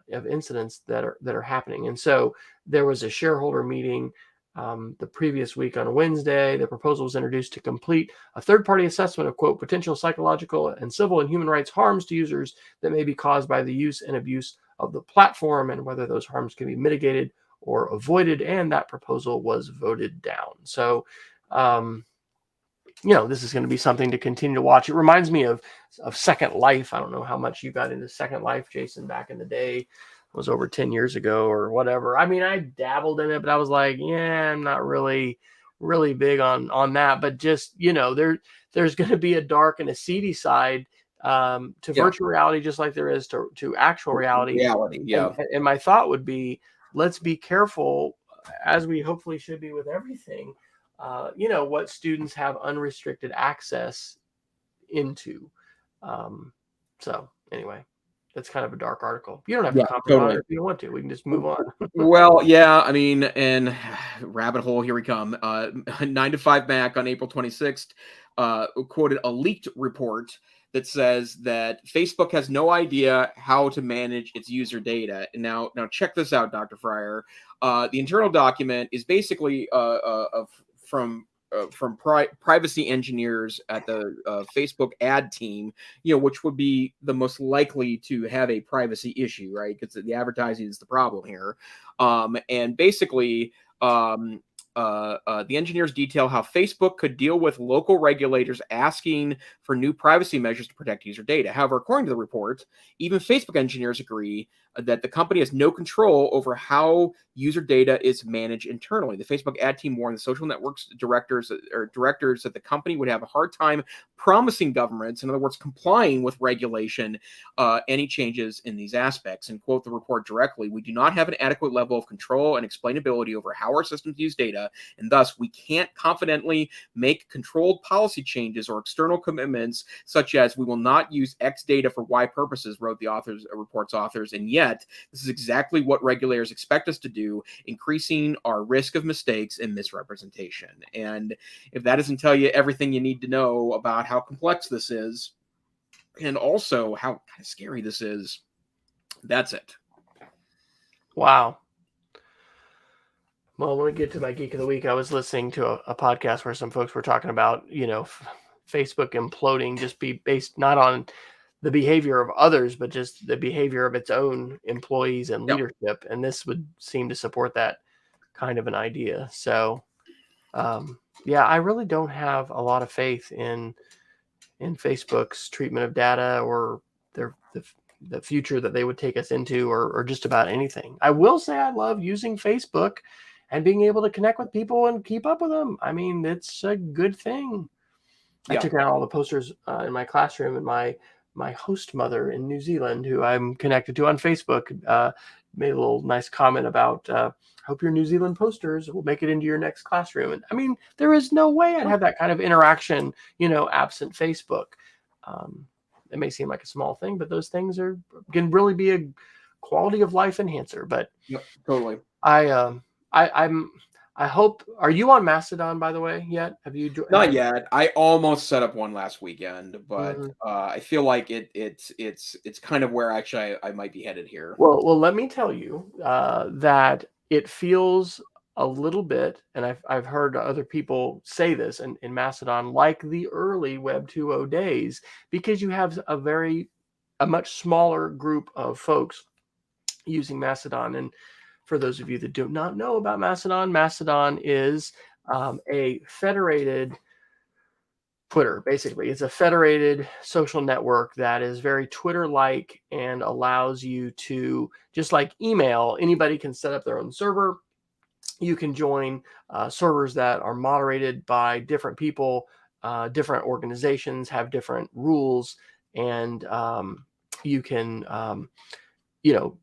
incidents that are happening. And so there was a shareholder meeting the previous week on Wednesday. The proposal was introduced to complete a third-party assessment of, quote, potential psychological and civil and human rights harms to users that may be caused by the use and abuse of the platform, and whether those harms can be mitigated or avoided. And that proposal was voted down. So, this is going to be something to continue to watch. It reminds me of Second Life. I don't know how much you got into Second Life, Jason, back in the day. It was over 10 years ago or whatever. I mean, I dabbled in it, but I was like, yeah, I'm not really big on that. But just, there's going to be a dark and a seedy side to virtual reality, just like there is to actual reality. And my thought would be, let's be careful, as we hopefully should be with everything, what students have unrestricted access into. So anyway, that's kind of a dark article. You don't have to comment on it if you don't want to. We can just move on.
Well, yeah, I mean, and rabbit hole, here we come. 9 to 5 Mac on April 26th quoted a leaked report that says that Facebook has no idea how to manage its user data. And now check this out, Dr. Fryer. The internal document is basically from privacy engineers at the Facebook ad team, which would be the most likely to have a privacy issue, right? Because the advertising is the problem here. And basically, the engineers detail how Facebook could deal with local regulators asking for new privacy measures to protect user data. However, according to the report, even Facebook engineers agree that the company has no control over how user data is managed internally. The Facebook ad team warned the social networks directors that the company would have a hard time promising governments, in other words, complying with regulation, any changes in these aspects. And quote the report directly, "We do not have an adequate level of control and explainability over how our systems use data, and thus we can't confidently make controlled policy changes or external commitments such as we will not use X data for Y purposes," wrote the report's authors. And yet, this is exactly what regulators expect us to do, increasing our risk of mistakes and misrepresentation. And if that doesn't tell you everything you need to know about how complex this is, and also how kind of scary this is, that's it.
Wow. Well, when we get to my Geek of the Week, I was listening to a podcast where some folks were talking about, Facebook imploding just be based not on the behavior of others, but just the behavior of its own employees and leadership. And this would seem to support that kind of an idea. So, I really don't have a lot of faith in Facebook's treatment of data or the future that they would take us into, or just about anything. I will say I love using Facebook and being able to connect with people and keep up with them. I mean, it's a good thing. I took out all the posters in my classroom, and my host mother in New Zealand, who I'm connected to on Facebook, made a little nice comment about, hope your New Zealand posters will make it into your next classroom. And I mean, there is no way I'd have that kind of interaction, absent Facebook. It may seem like a small thing, but those things can really be a quality of life enhancer. But
totally.
I hope. Are you on Mastodon, by the way, yet? Have you?
Not yet. I almost set up one last weekend, but I feel like it's kind of where actually I might be headed here.
Well, let me tell you that it feels a little bit, and I've heard other people say this in Mastodon, like the early Web 2.0 days, because you have a much smaller group of folks using Mastodon. And for those of you that do not know about Mastodon, Mastodon is a federated Twitter. Basically, it's a federated social network that is very Twitter-like and allows you to, just like email, anybody can set up their own server. You can join servers that are moderated by different people, different organizations have different rules, and you can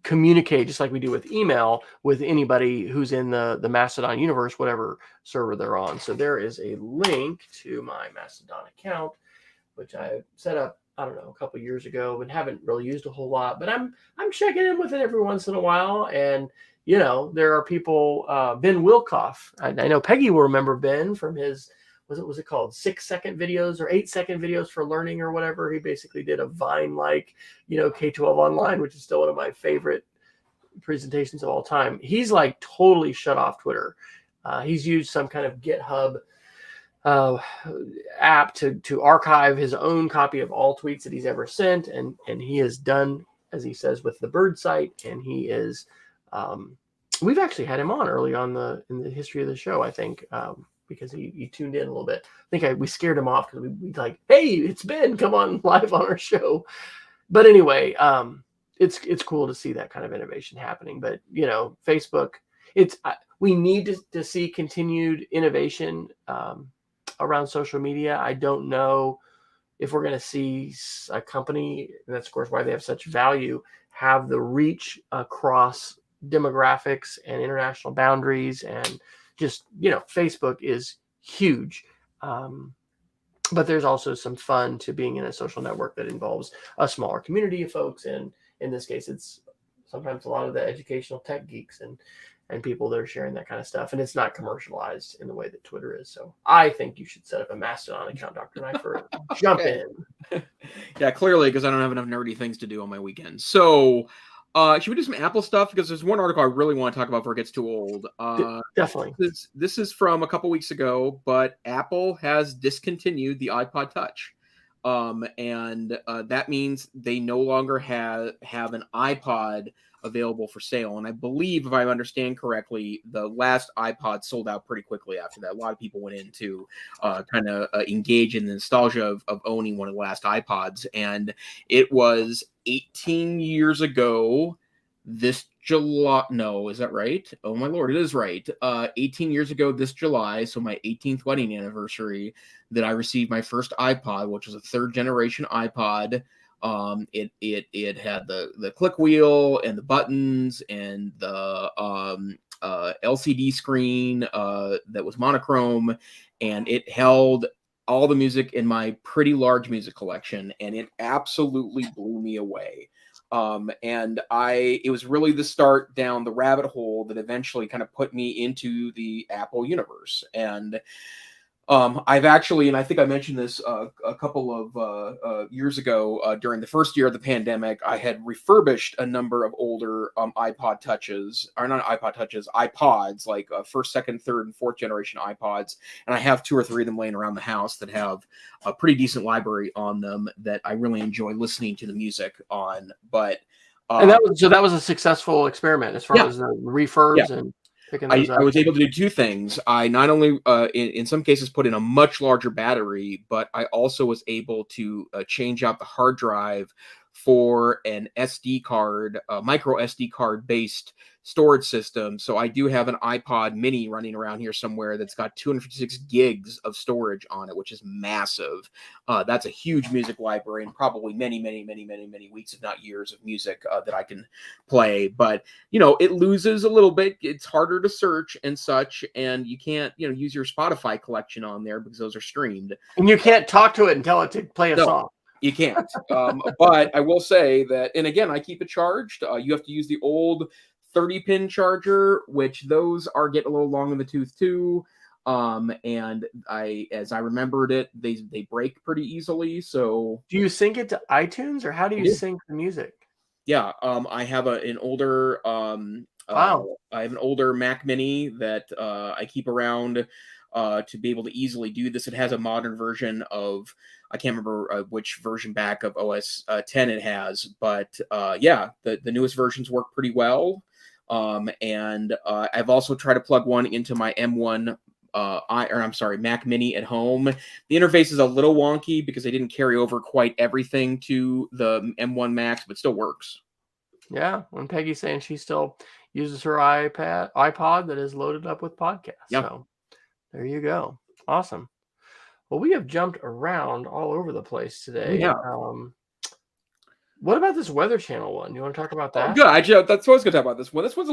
communicate just like we do with email with anybody who's in the Mastodon universe, whatever server they're on. So there is a link to my Mastodon account, which I set up, I don't know, a couple years ago and haven't really used a whole lot, but I'm checking in with it every once in a while. And there are people, Ben Wilkoff. I know Peggy will remember Ben from his, was it called 6-second videos or 8-second videos for learning or whatever. He basically did a Vine-like, K-12 online, which is still one of my favorite presentations of all time. He's like totally shut off Twitter. He's used some kind of GitHub app to archive his own copy of all tweets that he's ever sent. And he is done, as he says, with the bird site. And he is, we've actually had him on early on in the history of the show, I think, because he tuned in a little bit. I think we scared him off because we like, hey, it's Ben, come on live on our show. But anyway, it's cool to see that kind of innovation happening. But Facebook, we need to see continued innovation around social media. I don't know if we're going to see a company, and that's of course why they have such value, have the reach across demographics and international boundaries, and just Facebook is huge. But there's also some fun to being in a social network that involves a smaller community of folks, and in this case, it's sometimes a lot of the educational tech geeks and people that are sharing that kind of stuff, and it's not commercialized in the way that Twitter is. So I think you should set up a Mastodon account, Dr. Neiffer. Jump in.
Yeah, clearly, because I don't have enough nerdy things to do on my weekends. So should we do some Apple stuff? Because there's one article I really want to talk about before it gets too old.
Definitely.
This is from a couple weeks ago, but Apple has discontinued the iPod Touch. And that means they no longer have an iPod available for sale. And I believe, if I understand correctly, the last iPod sold out pretty quickly after that. A lot of people went in to kind of engage in the nostalgia of owning one of the last iPods. And it was 18 years ago this July. No, is that right? Oh, my Lord, it is right. 18 years ago this July, so my 18th wedding anniversary, that I received my first iPod, which was a third generation iPod. It had the click wheel and the buttons and the LCD screen that was monochrome, and it held all the music in my pretty large music collection, and it absolutely blew me away. And it was really the start down the rabbit hole that eventually kind of put me into the Apple universe. And I've actually, and I think I mentioned this a couple of years ago during the first year of the pandemic, I had refurbished a number of older iPod Touches, or not iPod Touches, iPods, like first, second, third, and fourth generation iPods. And I have 2 or 3 of them laying around the house that have a pretty decent library on them that I really enjoy listening to the music on. But
and that was a successful experiment as far as the refurbs and picking those up.
I was able to do 2 things. I not only, in some cases, put in a much larger battery, but I also was able to change out the hard drive for an SD card, micro SD card based storage system. So I do have an iPod mini running around here somewhere that's got 256 gigs of storage on it, which is massive. That's a huge music library and probably many weeks, if not years, of music that I can play. But, it loses a little bit. It's harder to search and such. And you can't, use your Spotify collection on there because those are streamed.
And you can't talk to it and tell it to play a song.
You can't. But I will say that, and again, I keep it charged. You have to use the old 30-pin charger, which those are getting a little long in the tooth too. And as I remembered it, they break pretty easily. So
do you sync it to iTunes, or how do you sync the music?
Yeah, I have an older I have an older Mac Mini that I keep around to be able to easily do this. It has a modern version of, I can't remember which version back of OS 10 it has, but the newest versions work pretty well. And I've also tried to plug one into my M1 Mac Mini at home. The interface is a little wonky because they didn't carry over quite everything to the M1 Max, but still works.
Yeah, and Peggy's saying she still uses her iPod that is loaded up with podcasts.
Yeah.
So there you go. Awesome. Well, we have jumped around all over the place today.
Yeah.
What about this Weather Channel one? You want to talk about that?
Good. That's what I was going to talk about. This one. This one's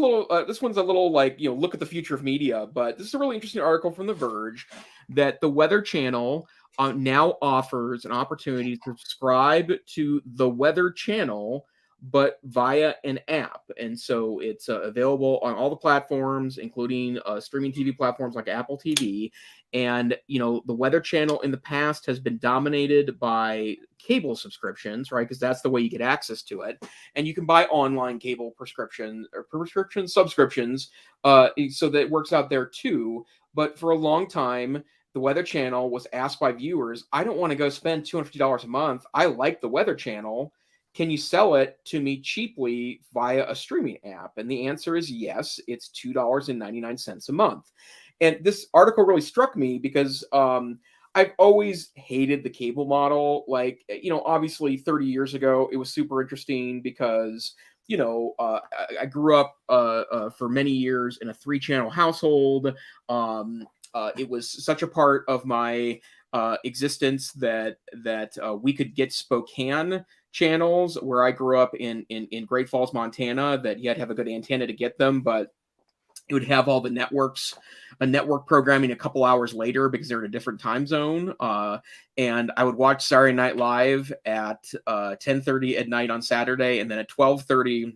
a little like, look at the future of media. But this is a really interesting article from The Verge that the Weather Channel now offers an opportunity to subscribe to the Weather Channel, but via an app. And so it's available on all the platforms, including streaming TV platforms like Apple TV. And, the Weather Channel in the past has been dominated by cable subscriptions, right? Because that's the way you get access to it. And you can buy online cable subscriptions, so that it works out there too. But for a long time, the Weather Channel was asked by viewers, I don't want to go spend $250 a month. I like the Weather Channel. Can you sell it to me cheaply via a streaming app? And the answer is yes. It's $2.99 a month. And this article really struck me because I've always hated the cable model. Like, obviously 30 years ago, it was super interesting because, I grew up for many years in a 3-channel household. It was such a part of my existence that we could get Spokane channels where I grew up in Great Falls, Montana, that you had to have a good antenna to get them, but it would have all the network programming a couple hours later because they're in a different time zone. And I would watch Saturday Night Live at 10:30 at night on Saturday, and then at 12:30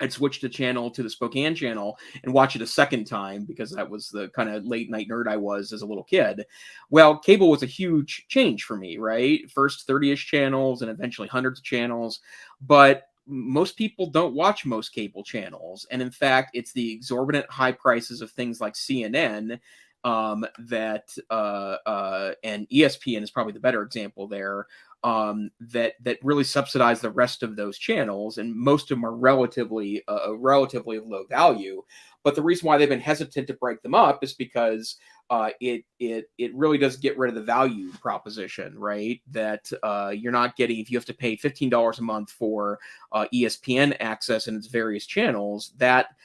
I'd switch the channel to the Spokane channel and watch it a second time because that was the kind of late night nerd I was as a little kid. Well, cable was a huge change for me, right? First 30-ish channels and eventually hundreds of channels. But most people don't watch most cable channels. And in fact, it's the exorbitant high prices of things like CNN and ESPN is probably the better example there, that really subsidize the rest of those channels, and most of them are relatively low value. But the reason why they've been hesitant to break them up is because it really does get rid of the value proposition, right? That you're not getting, if you have to pay $15 a month for ESPN access and its various channels, that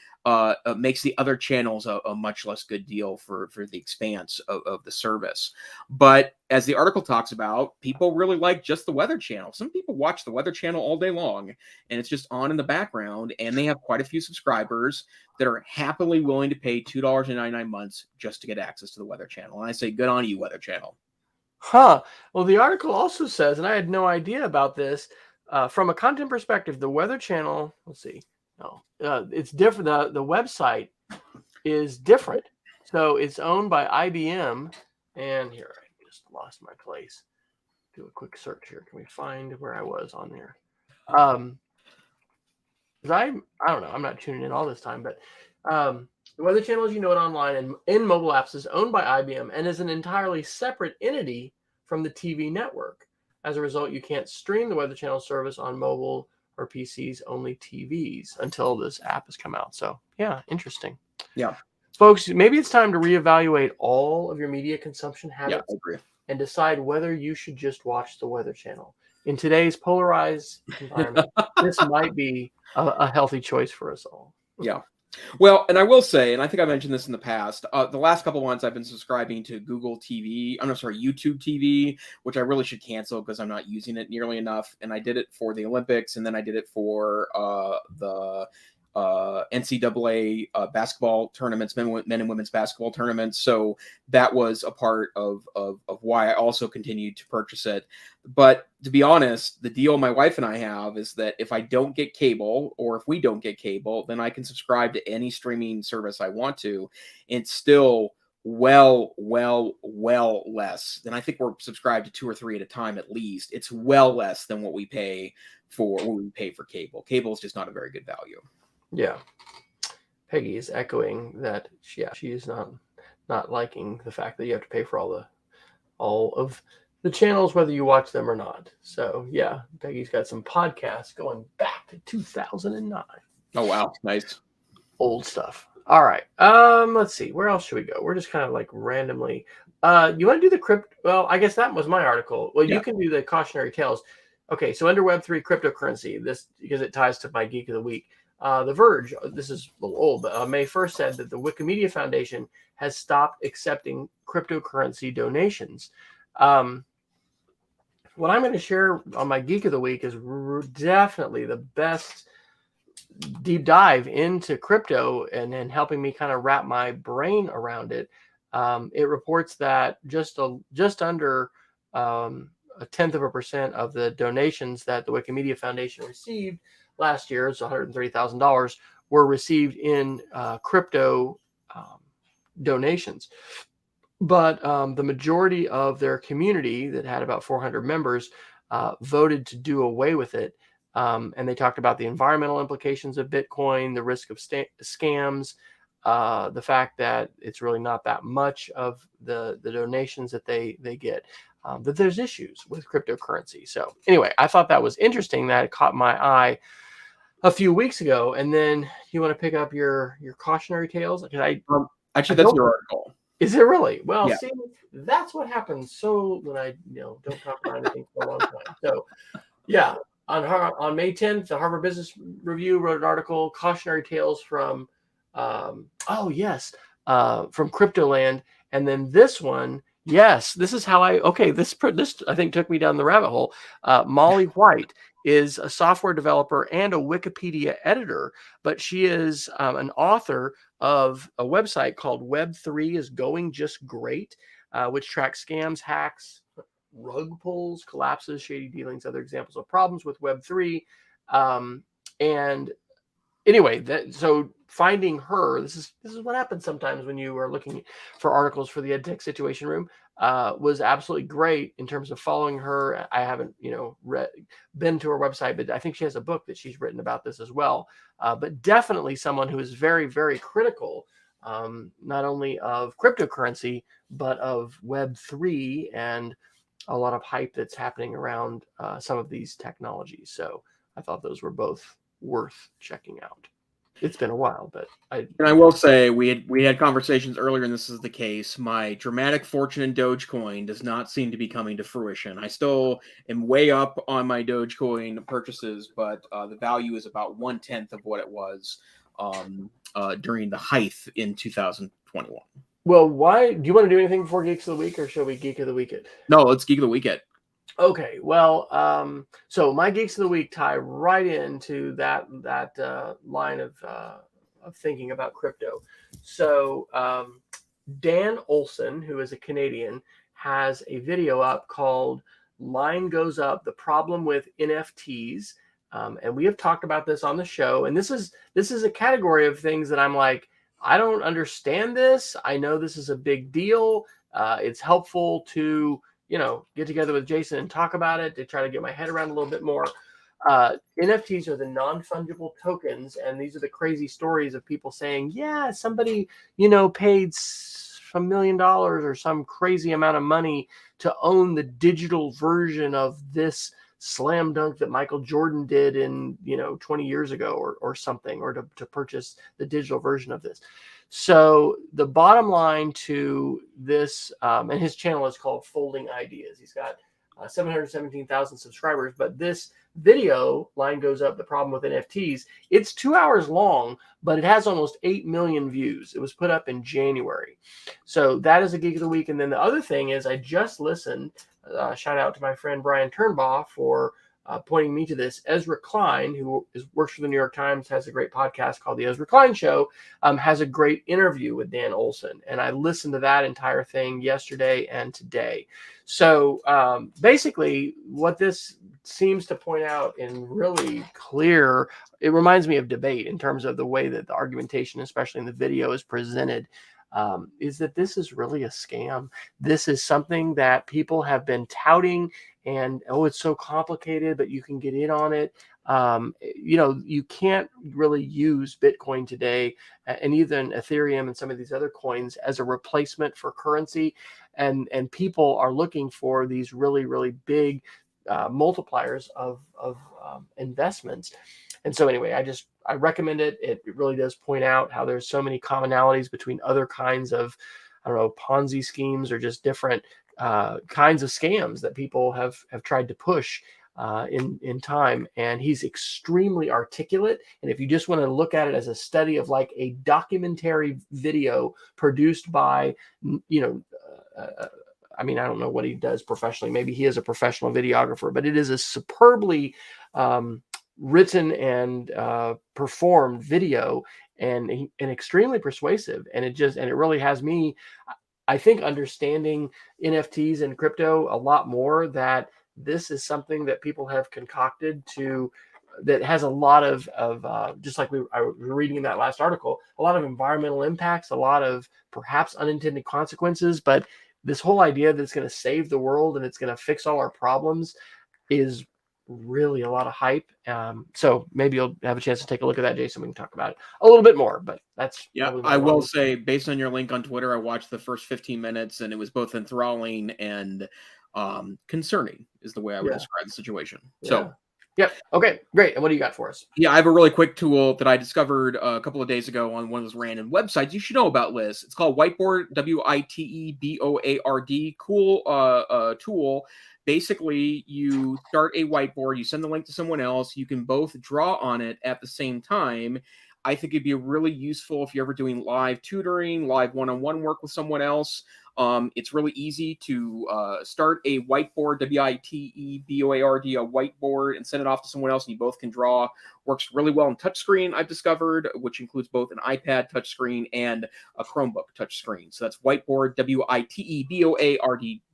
makes the other channels a much less good deal for the expanse of the service. But as the article talks about, people really like just the Weather Channel. Some people watch the Weather Channel all day long, and it's just on in the background, and they have quite a few subscribers that are happily willing to pay $2.99 months just to get access to the Weather Channel. And I say, good on you, Weather Channel.
Huh. Well, the article also says, and I had no idea about this, from a content perspective, the Weather Channel, let's see, no, it's different. The website is different. So it's owned by IBM. And here, I just lost my place. Do a quick search here. Can we find where I was on there? Because I don't know. I'm not tuning in all this time, but the Weather Channel, as you know it, online and in mobile apps, is owned by IBM and is an entirely separate entity from the TV network. As a result, you can't stream the Weather Channel service on mobile or PCs, only TVs, until this app has come out. So, yeah, interesting.
Yeah.
Folks, maybe it's time to reevaluate all of your media consumption habits.
Yeah, I agree.
And decide whether you should just watch the Weather Channel. In today's polarized environment, this might be a healthy choice for us all.
Yeah. Well, and I will say, and I think I mentioned this in the past, the last couple of months I've been subscribing to YouTube TV, which I really should cancel because I'm not using it nearly enough. And I did it for the Olympics, and then I did it for the NCAA basketball tournaments, men and women's basketball tournaments. So that was a part of why I also continued to purchase it. But to be honest, the deal my wife and I have is that if I don't get cable, or if we don't get cable, then I can subscribe to any streaming service I want to. And it's still well less than, I think we're subscribed to 2 or 3 at a time at least. It's well less than what we pay for cable. Cable is just not a very good value.
Yeah. Peggy is echoing that she is not liking the fact that you have to pay for all of the channels, whether you watch them or not. So yeah, Peggy's got some podcasts going back to 2009.
Oh wow, nice.
Old stuff. All right. Let's see. Where else should we go? We're just kind of like randomly. You want to do the crypto? Well, I guess that was my article. Well, you can do the cautionary tales. Okay, so under Web3 cryptocurrency, this because it ties to my Geek of the Week. The Verge, this is a little old, but May 1st said that the Wikimedia Foundation has stopped accepting cryptocurrency donations. What I'm going to share on my Geek of the Week is definitely the best deep dive into crypto and helping me kind of wrap my brain around it. It reports that just under a tenth of a percent of the donations that the Wikimedia Foundation received last year, it's $130,000, were received in crypto donations. But the majority of their community that had about 400 members voted to do away with it. And they talked about the environmental implications of Bitcoin, the risk of scams, the fact that it's really not that much of the donations that they get, that there's issues with cryptocurrency. So anyway, I thought that was interesting that it caught my eye a few weeks ago. And then you want to pick up your cautionary tales? Actually,
that's your article.
Is it really? Well,
Yeah.
see, that's what happens. So when I don't talk about anything for a long time. So yeah. On May 10th, the Harvard Business Review wrote an article, Cautionary Tales from, from Cryptoland. And then this one, yes, this is how this I think took me down the rabbit hole. Molly White is a software developer and a Wikipedia editor, but she is an author of a website called Web3 is Going Just Great, which tracks scams, hacks, rug pulls, collapses, shady dealings, other examples of problems with Web3. And anyway, so finding her, this is what happens sometimes when you are looking for articles for the EdTech Situation Room, was absolutely great in terms of following her. I haven't, been to her website, but I think she has a book that she's written about this as well. But definitely someone who is very, very critical, not only of cryptocurrency, but of Web3 and a lot of hype that's happening around some of these technologies. So I thought those were both worth checking out. It's been a while, but
I will say we had conversations earlier, and this is the case. My dramatic fortune in Dogecoin does not seem to be coming to fruition. I still am way up on my Dogecoin purchases, but the value is about 1/10 of what it was during the height in 2021.
Well, why do you want to do anything before Geeks of the Week, or shall we Geek of the Week it?
No, let's Geek of the Week it.
Okay, well, so my Geeks of the Week tie right into that line of thinking about crypto. So Dan Olson, who is a Canadian, has a video up called "Line Goes Up: The Problem with NFTs," and we have talked about this on the show. And this is a category of things that I'm like, I don't understand this. I know this is a big deal. It's helpful to, get together with Jason and talk about it to try to get my head around a little bit more. NFTs are the non-fungible tokens, and these are the crazy stories of people saying, yeah, somebody, paid $1 million or some crazy amount of money to own the digital version of this slam dunk that Michael Jordan did in 20 years ago or something, or to purchase the digital version of this. So the bottom line to this, and his channel is called Folding Ideas. He's got 717,000 subscribers, but this video, Line Goes Up: The Problem with NFTs, it's 2 hours long, but it has almost 8 million views. It was put up in January. So that is a Geek of the Week. And then the other thing is I just listened, shout out to my friend Brian Turnbaugh for pointing me to this. Ezra Klein, who works for the New York Times, has a great podcast called The Ezra Klein Show, has a great interview with Dan Olson. And I listened to that entire thing yesterday and today. So basically what this seems to point out in really clear, it reminds me of debate in terms of the way that the argumentation, especially in the video, is presented, is that this is really a scam. This is something that people have been touting and, it's so complicated, but you can get in on it. You can't really use Bitcoin today and even Ethereum and some of these other coins as a replacement for currency. And people are looking for these really, really big multipliers of investments. And so anyway, I recommend it. It really does point out how there's so many commonalities between other kinds of, I don't know, Ponzi schemes or just different kinds of scams that people have tried to push in time. And he's extremely articulate. And if you just want to look at it as a study of like a documentary video produced by, I mean, I don't know what he does professionally. Maybe he is a professional videographer, but it is a superbly written and performed video, and extremely persuasive. And it really has me, I think, understanding NFTs and crypto a lot more, that this is something that people have concocted that has a lot of just like I was reading in that last article, a lot of environmental impacts, a lot of perhaps unintended consequences. But this whole idea that it's going to save the world and it's going to fix all our problems is really a lot of hype. So maybe you'll have a chance to take a look at that, Jason. We can talk about it a little bit more, but that's,
I will say, based on your link on Twitter, I watched the first 15 minutes and it was both enthralling and concerning is the way I would describe the situation. So
yep. Okay, great. And what do you got for us?
Yeah, I have a really quick tool that I discovered a couple of days ago on one of those random websites you should know about, Liz. It's called Whiteboard, Witeboard. Cool tool. Basically, you start a whiteboard, you send the link to someone else, you can both draw on it at the same time. I think it'd be really useful if you're ever doing live tutoring, live one-on-one work with someone else. It's really easy to start a whiteboard, Witeboard, a whiteboard, and send it off to someone else, and you both can draw. Works really well on touchscreen, I've discovered, which includes both an iPad touchscreen and a Chromebook touchscreen. So that's Whiteboard,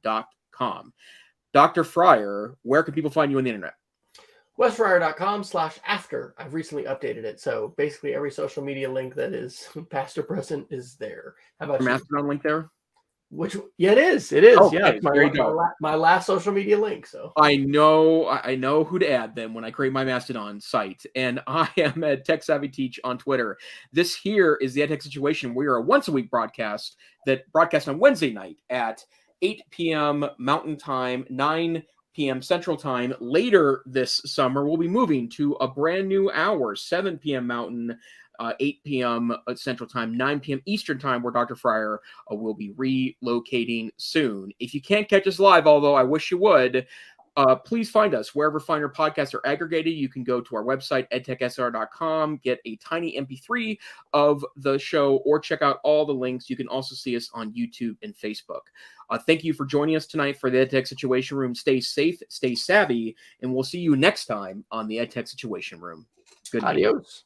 Witeboard.com. Dr. Fryer, where can people find you on the internet?
wesfryer.com/after. I've recently updated it. So basically every social media link that is past or present is there. How about
your Mastodon link there?
It is. It is.
Okay,
yeah.
there you go.
My last social media link. So
I know who to add then when I create my Mastodon site. And I am at Tech Savvy Teach on Twitter. This here is the EdTech Situation. We are a once a week broadcast that broadcasts on Wednesday night at 8 p.m. Mountain Time, 9 p.m. Central Time. Later this summer, we'll be moving to a brand new hour, 7 p.m. Mountain, 8 p.m. Central Time, 9 p.m. Eastern Time, where Dr. Fryer will be relocating soon. If you can't catch us live, although I wish you would, please find us wherever finer podcasts are aggregated. You can go to our website, edtechsr.com, get a tiny MP3 of the show, or check out all the links. You can also see us on YouTube and Facebook. Thank you for joining us tonight for the EdTech Situation Room. Stay safe, stay savvy, and we'll see you next time on the EdTech Situation Room. Good night.
Adios.